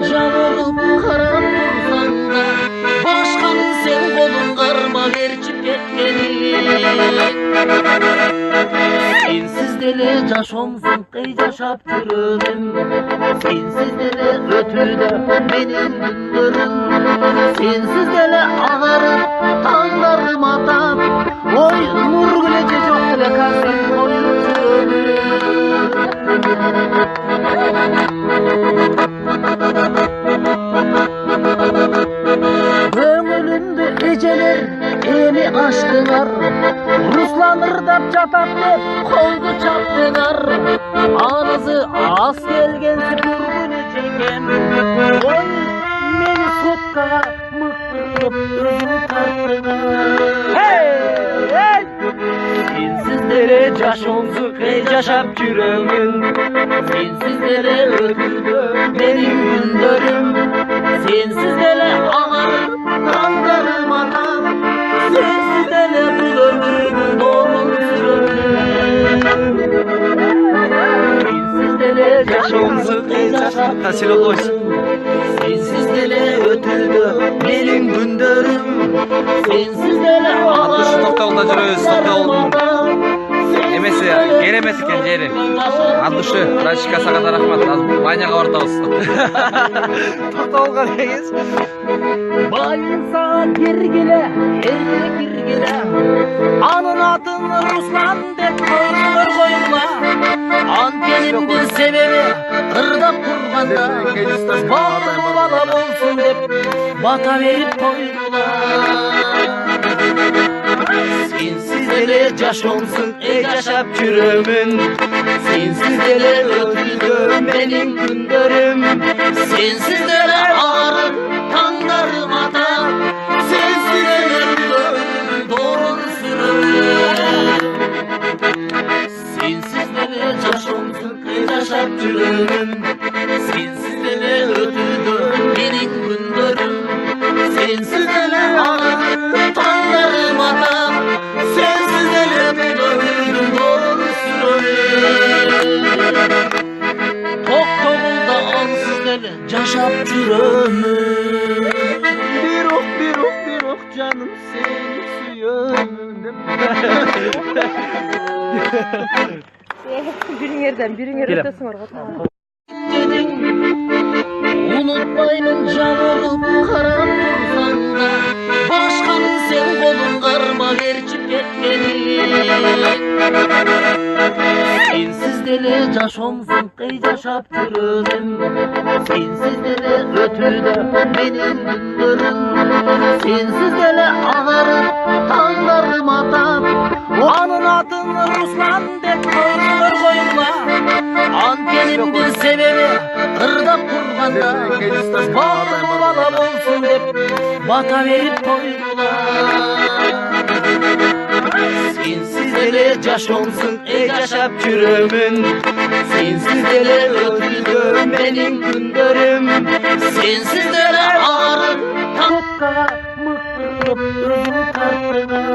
жабылып карап турсаң да башканы сен колуң кармап ээрчип кеткени сенсиз деле жашоомдун кый жашап жүрөмүн сенсиз деле өтүүдө менин күндөрүм сенсиз деле агарып таңдарым атап ой нур келече жок деле касен коюп көңүлүмдү эжелер эми ачтыңар Руслан ырдап жатат деп колду чаптыңар анысы аз келген сүргүнү жеңем ой мени соткага мыктырып өзүң тарттыңар сенсиз деле жашоомду кей жашап жүрөмүн сенсиз деле өтүүдө менин күндөрүм сенсиз деле агарып таңдарым атам сенсиз деле бул өмүрдү дорун сүрөмүн сенсиз деле жашоомду кей жашап сенсиз деле өтүүдө менин күндөрүм сенсиз деле агарып токтогулда жүрөбүз токтогул эмеси керемет экен жери от души братчика сага да рахмат азыр баняга баратабыз токтогулга деңиз байынса киргиле эрте киргиле анын атын Руслан деп койгула анткениңдин себеби ырдап турганда бактылуу бала болсун деп бата берип койдула сенсиз деле жашоомдун эй жашап жүрөмүн сенсиз деле өтүүдө менин күндөрүм сенсиз деле агарып таңдарым атап сенсиз деле дорун сүрөмүн сенсиз деле жашоомдун эй жашап жүрөмүн сенсиз деле өтүүдө менин күндөрүм сенсиз деле агарып таңдарым атап сенсиз деле бул өмүрдү дорун сүрөмүн токтогулда ансыз деле жашап жүрөмүн бир ок жаным сени сүйөмүн Бириңерден бириңер өтөсүңөр го. Unutmayın жабылып карап турсаң да башканы сен колуң кармап ээрчип кеткени сенсиз деле жашоомдун кый жашап жүрөмүн сенсиз деле өтүүдө менин күндөрүм сенсиз деле агарып таңдарым атап анын атын Руслан деп койгула анткениңдин себеби ырдап турганда бактылуу бала болсун деп бата берип койдула сенсиз деле жашоомдун эй жашап жүрөмүн сенсиз деле өтүүдө менин күндөрүм сенсиз деле агарып соткага мыктырып өзүң тарттыңар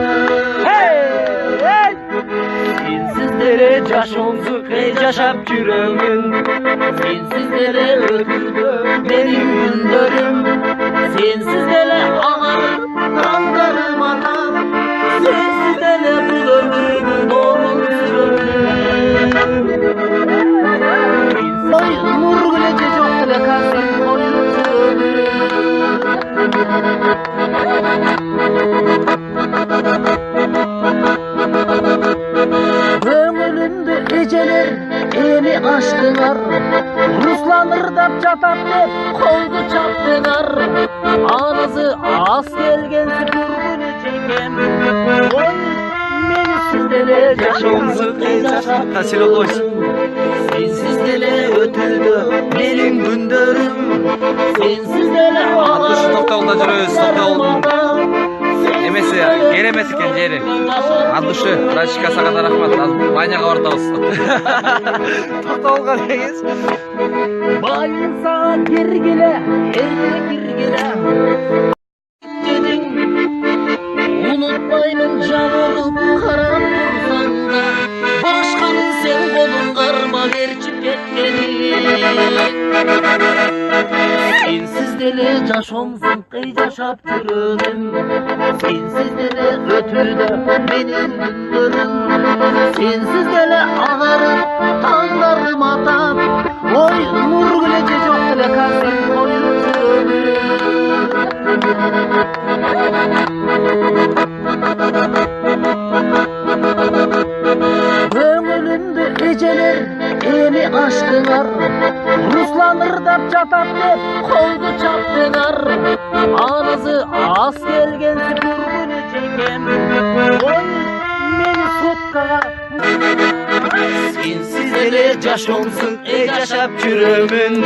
сенсиз деле жашоомду кей жашап жүрөмүн сенсиз деле өтүүдө менин күндөрүм сенсиз деле агарып таңдарым атап сенсиз деле бул өмүрдү дорун сүрөмүн ой нур келече жок деле касен коюп көңүлүмдү эжелер эми ачтыңар Руслан ырдап жатат деп колду чаптыңар анысы аз келген сүргүнү жеңем ой менсиз деле жашоомдун эй жашап сенсиз деле өтүүдө менин күндөрүм сенсиз деле токтогулда жүрөбүз токтогул эмеси керемет экен жери от души братчика сага да рахмат азыр баняга баратабыз токтогулга деңиз байынса киргиле эрте киргиле unutmayın жабылып карап турсаң да башканы сен колуң кармап ээрчип кеткени Sensiz deli yaşomsun ey yaşap yürüdüm. Sensiz deli ötüdü benim günlerim. Sensiz deli ağarıp tağlarım atam. Oy nur gülece çok dile kalsın koyun Ömrümde eceler eli aştılar. Ruslanır da çatap dep koydu çaptılar. Ağzı az gelgen süpürgünü çeken. Oy meni sotkağa. Sensiz dele yaşomsun ey yaşap yürümün.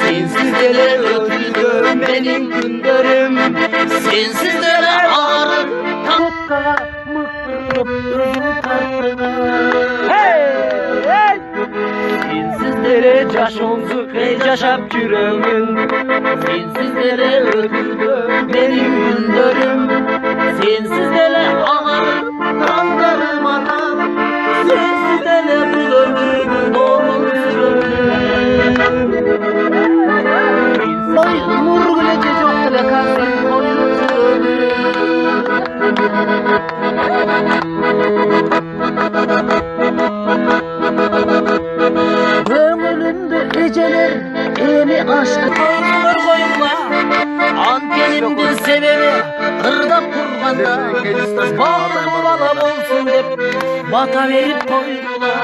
Sensiz dele ötüdü benim günlerim. Sensiz dele ağrım sotkağa mıktırıp özümü tarttılar. Hey! Sensiz dele yaşomsun ey yaşap yürümün. Sensiz dele ötüdü benim günlerim. Sensiz dele ağrım kanlarım anam. Sensiz dele bu ömrümü doğru sürüyorum. Oy nur gülece çok dile kalsın koyun Ömrümde eceler eli aştı. Koyunlar koyunla antenin bir sebebi ırdap kurganda. Bağlı balam olsun hep bata verip koydular.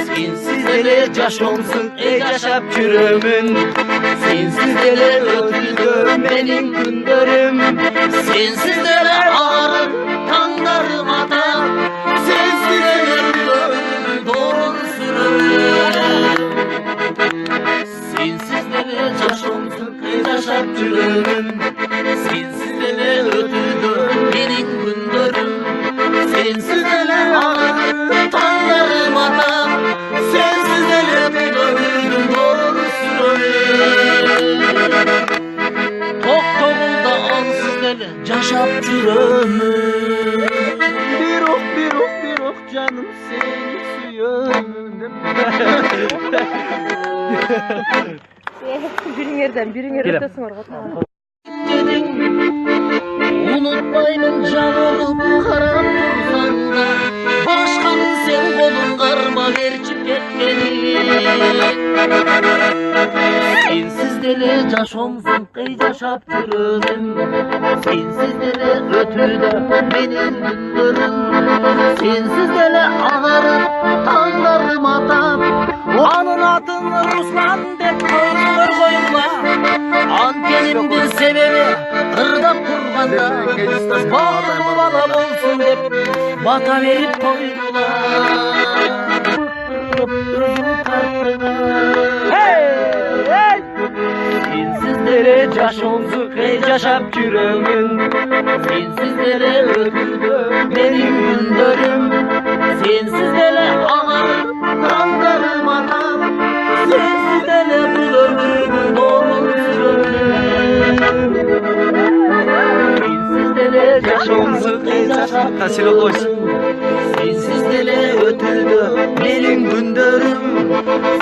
Sensiz dele yaşomsun ey yaşap yürümün. Sensiz dele ötüdü benim günlerim. Sensiz dele ağrım kanlarım atam. Sensiz dele doğru sürüyorum. Sensiz dele yaşomsun ey yaşap yürümün. Sensiz dele ötüdü benim günlerim. Sensiz dele ağrım kanlarım atam. Sensiz dele bir ömrüm doğru sürüyorum. Tok tokunda ansız dele yaşap yürümün. Bir oh canım seni suyum. Birin yerden birin yer ötesin orada. Dedin unutmayın canım karam dursan da. Başkanın sen kolun karma verçip ketmeni. Sensiz dele yaşomsun ey yaşap yürüdüm. Sensiz dele ötüdü benim günlerim. Sensiz dele ağarıp tağlarım atam. Anın adını Ruslan dep koyunlar koyunla. Antenin bir sebebi ırdap kurganda. Bağlı balam olsun hep bata verip koydular. Mıktırıp özümü tarttılar. Hey! Sensiz dele yaşomsun ey yaşap yürümün. Sensiz dele ötüdü benim günlerim. Sensiz dele ağarım kanlarım anam. Sensiz dele bu ömrümü doğru sürüyorum. Sensiz dele yaşomsun ey yaşap yürümün. Sensiz dele ötüdü benim günlerim.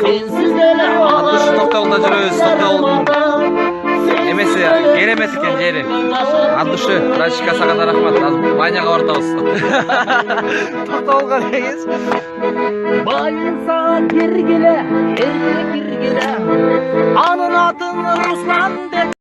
Sensiz dele ağarım Toktağılda жүрөбүз, токтогул эмеси кер эмес экен жери. От души Рашидка сага да рахмат. Азыр баняга баратабыз. Токтогулга деңиз. Bayınsa girgile, erkek girgile. Anın adını Ruslan